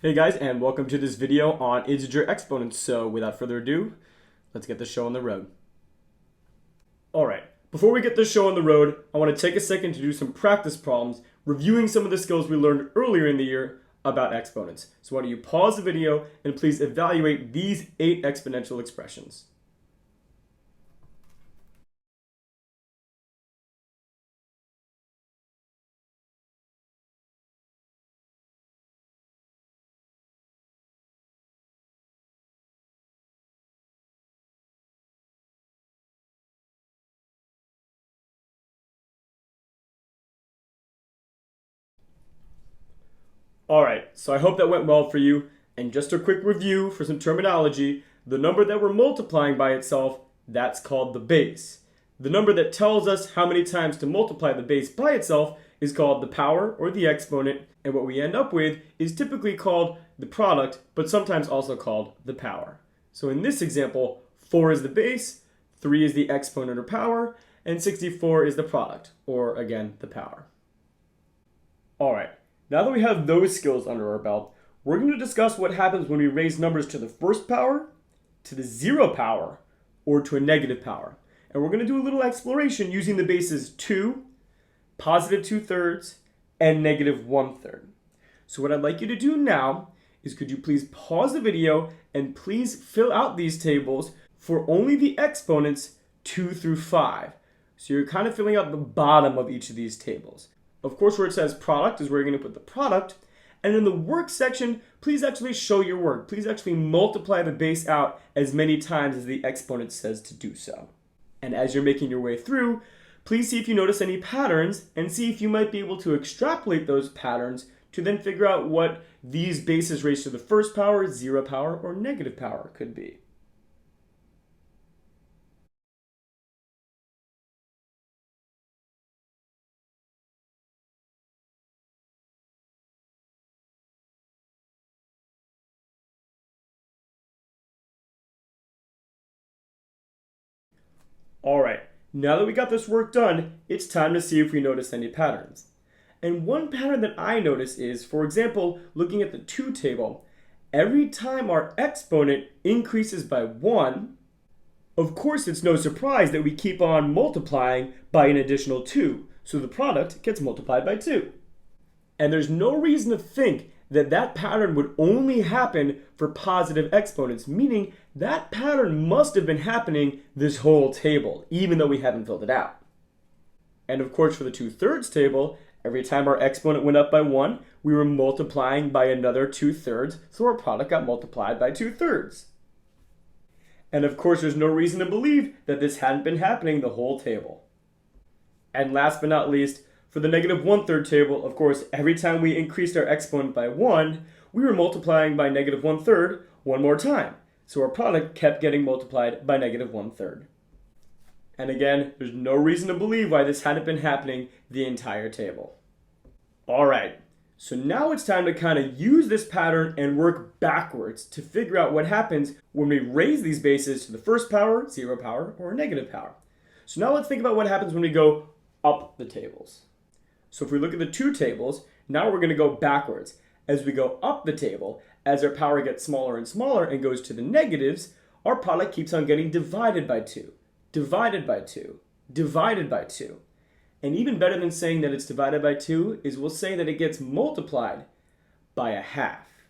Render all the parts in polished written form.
Hey guys, and welcome to this video on integer exponents. So without further ado, let's get the show on the road. Alright, before we get the show on the road, I want to take a second to do some practice problems, reviewing some of the skills we learned earlier in the year about exponents. So why don't you pause the video and please evaluate these 8 exponential expressions. Alright, so I hope that went well for you. And just a quick review for some terminology, the number that we're multiplying by itself, that's called the base. The number that tells us how many times to multiply the base by itself is called the power or the exponent, and what we end up with is typically called the product, but sometimes also called the power. So in this example, 4 is the base, 3 is the exponent or power, and 64 is the product, or again, the power. Alright. Now that we have those skills under our belt, we're going to discuss what happens when we raise numbers to the first power, to the 0 power, or to a negative power. And we're going to do a little exploration using the bases 2, positive 2/3, and negative 1/3. So what I'd like you to do now is could you please pause the video and please fill out these tables for only the exponents 2 through 5. So you're kind of filling out the bottom of each of these tables. Of course, where it says product is where you're going to put the product. And in the work section, please actually show your work. Please actually multiply the base out as many times as the exponent says to do so. And as you're making your way through, please see if you notice any patterns and see if you might be able to extrapolate those patterns to then figure out what these bases raised to the first power, 0 power, or negative power could be. Alright, now that we got this work done, it's time to see if we notice any patterns. And one pattern that I notice is, for example, looking at the 2 table, every time our exponent increases by 1, of course it's no surprise that we keep on multiplying by an additional 2, so the product gets multiplied by 2. And there's no reason to think that that pattern would only happen for positive exponents, meaning that pattern must have been happening this whole table, even though we haven't filled it out. And of course, for the 2/3 table, every time our exponent went up by 1, we were multiplying by another 2/3, so our product got multiplied by 2/3. And of course, there's no reason to believe that this hadn't been happening the whole table. And last but not least, for the negative 1/3 table, of course, every time we increased our exponent by 1, we were multiplying by negative 1/3 one more time. So our product kept getting multiplied by negative 1/3. And again, there's no reason to believe why this hadn't been happening the entire table. Alright, so now it's time to kind of use this pattern and work backwards to figure out what happens when we raise these bases to the first power, 0 power, or a negative power. So now let's think about what happens when we go up the tables. So if we look at the 2 tables, now we're going to go backwards. As we go up the table, as our power gets smaller and smaller and goes to the negatives, our product keeps on getting divided by 2, divided by 2, divided by 2. And even better than saying that it's divided by 2 is we'll say that it gets multiplied by a half.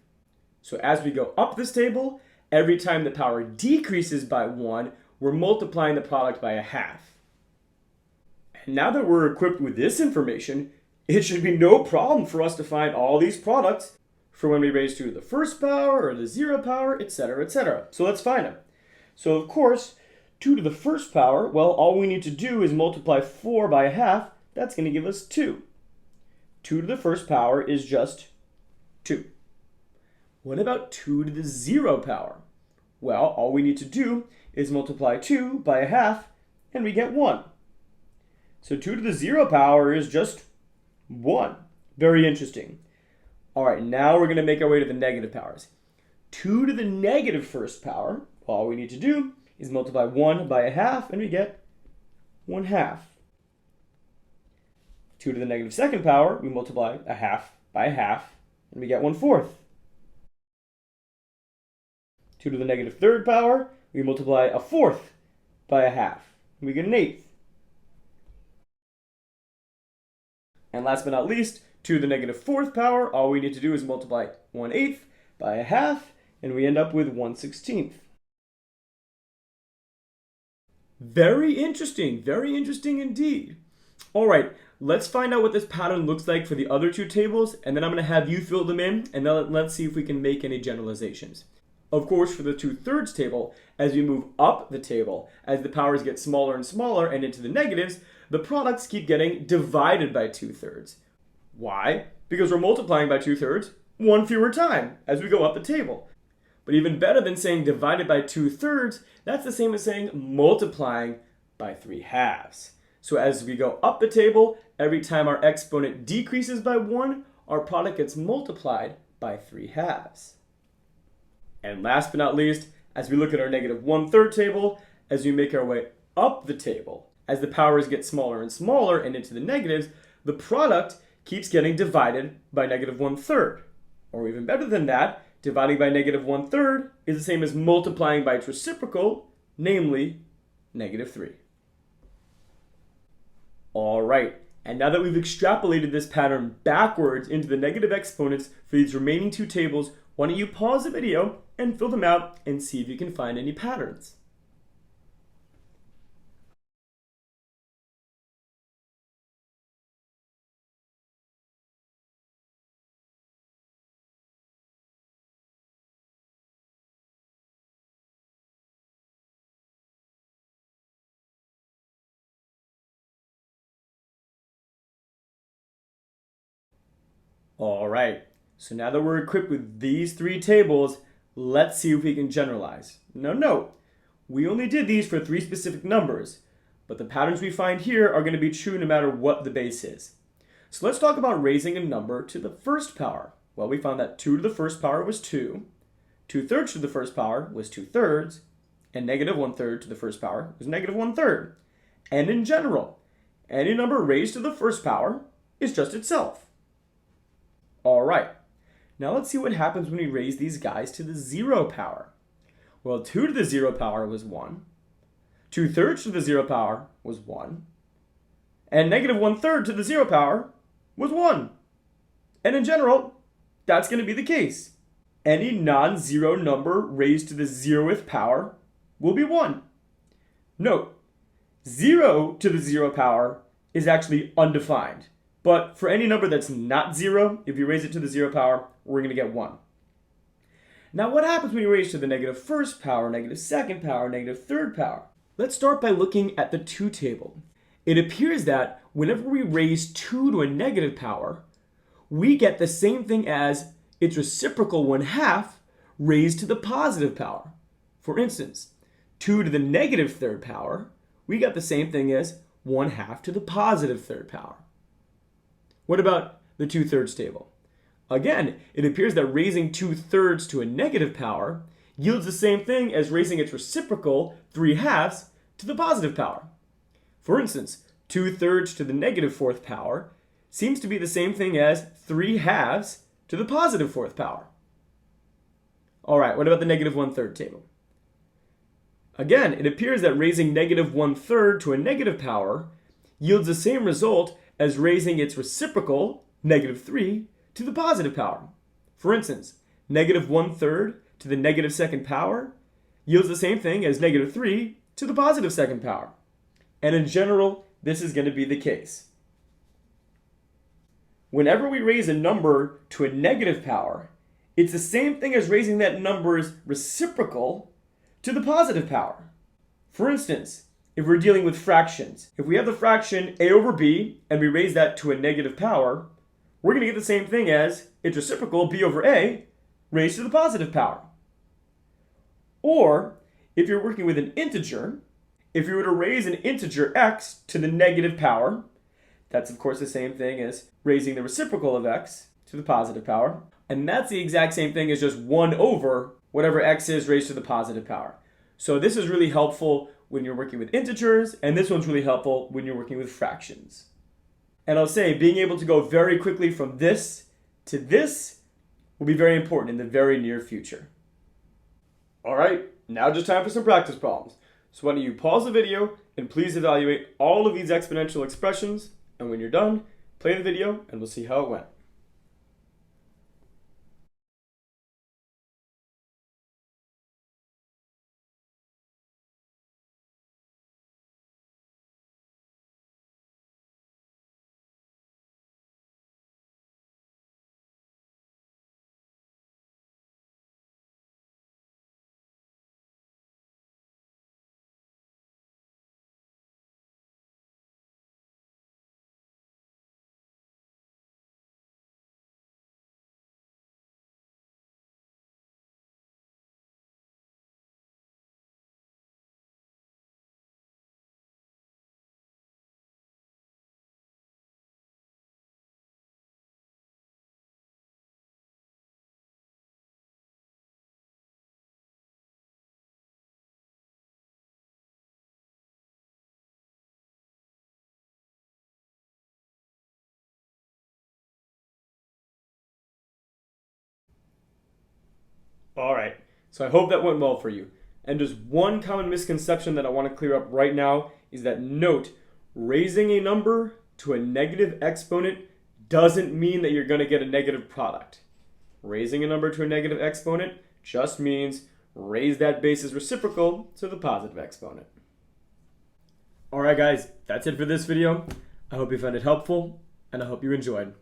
So as we go up this table, every time the power decreases by 1, we're multiplying the product by a half. And now that we're equipped with this information, it should be no problem for us to find all these products for when we raise 2 to the first power or the 0 power, etc., etc. So let's find them. So of course, 2 to the first power, well, all we need to do is multiply 4 by a half. That's going to give us 2. 2 to the first power is just 2. What about 2 to the 0 power? Well, all we need to do is multiply 2 by a half, and we get 1. So 2 to the 0 power is just 1. Very interesting. All right, now we're going to make our way to the negative powers. 2 to the negative first power, all we need to do is multiply 1 by a half, and we get 1/2. 2 to the negative second power, we multiply a half by a half, and we get 1/4. 2 to the negative third power, we multiply a fourth by a half. We get an eighth. And last but not least, 2 to the negative fourth power, all we need to do is multiply 1/8 by a half, and we end up with 1/16. Very interesting indeed. All right, let's find out what this pattern looks like for the other two tables, and then I'm going to have you fill them in, and then let's see if we can make any generalizations. Of course, for the 2/3 table, as we move up the table, as the powers get smaller and smaller and into the negatives, the products keep getting divided by 2/3. Why? Because we're multiplying by 2/3 one fewer time as we go up the table. But even better than saying divided by 2/3, that's the same as saying multiplying by 3/2. So as we go up the table, every time our exponent decreases by 1, our product gets multiplied by 3/2. And last but not least, as we look at our negative 1/3 table, as we make our way up the table, as the powers get smaller and smaller and into the negatives, the product keeps getting divided by negative 1/3. Or even better than that, dividing by negative 1/3 is the same as multiplying by its reciprocal, namely negative 3. All right, and now that we've extrapolated this pattern backwards into the negative exponents for these remaining two tables, why don't you pause the video and fill them out and see if you can find any patterns. All right, so now that we're equipped with these three tables, let's see if we can generalize. Now note, we only did these for 3 specific numbers, but the patterns we find here are going to be true no matter what the base is. So let's talk about raising a number to the first power. Well, we found that 2 to the first power was 2, 2/3 to the first power was 2/3, and negative 1/3 to the first power was negative 1/3. And in general, any number raised to the first power is just itself. All right, now let's see what happens when we raise these guys to the 0 power. Well, 2 to the 0 power was 1, 2/3 to the 0 power was 1, and negative 1/3 to the 0 power was 1. And in general, that's going to be the case. Any non-zero number raised to the 0th power will be 1. Note, 0 to the 0 power is actually undefined. But for any number that's not 0, if you raise it to the 0 power, we're going to get 1. Now what happens when you raise to the negative first power, negative second power, negative third power? Let's start by looking at the 2 table. It appears that whenever we raise 2 to a negative power, we get the same thing as its reciprocal 1/2 raised to the positive power. For instance, 2 to the negative third power, we got the same thing as 1/2 to the positive third power. What about the 2/3 table? Again, it appears that raising 2/3 to a negative power yields the same thing as raising its reciprocal 3/2 to the positive power. For instance, 2/3 to the negative fourth power seems to be the same thing as 3/2 to the positive fourth power. All right, what about the negative 1/3 table? Again, it appears that raising negative 1/3 to a negative power yields the same result as raising its reciprocal, negative 3, to the positive power. For instance, negative 1/3 to the negative second power yields the same thing as negative 3 to the positive second power. And in general, this is going to be the case. Whenever we raise a number to a negative power, it's the same thing as raising that number's reciprocal to the positive power. For instance, if we're dealing with fractions, if we have the fraction a over b and we raise that to a negative power, we're going to get the same thing as its reciprocal b over a raised to the positive power. Or, if you're working with an integer, if you were to raise an integer x to the negative power, that's of course the same thing as raising the reciprocal of x to the positive power. And that's the exact same thing as just 1 over whatever x is raised to the positive power. So this is really helpful when you're working with integers, and this one's really helpful when you're working with fractions. And I'll say, being able to go very quickly from this to this will be very important in the very near future. All right, now just time for some practice problems. So why don't you pause the video and please evaluate all of these exponential expressions, and when you're done, play the video and we'll see how it went. All right, so I hope that went well for you. And just one common misconception that I want to clear up right now is that note, raising a number to a negative exponent doesn't mean that you're going to get a negative product. Raising a number to a negative exponent just means raise that base's reciprocal to the positive exponent. All right, guys, that's it for this video. I hope you found it helpful, and I hope you enjoyed.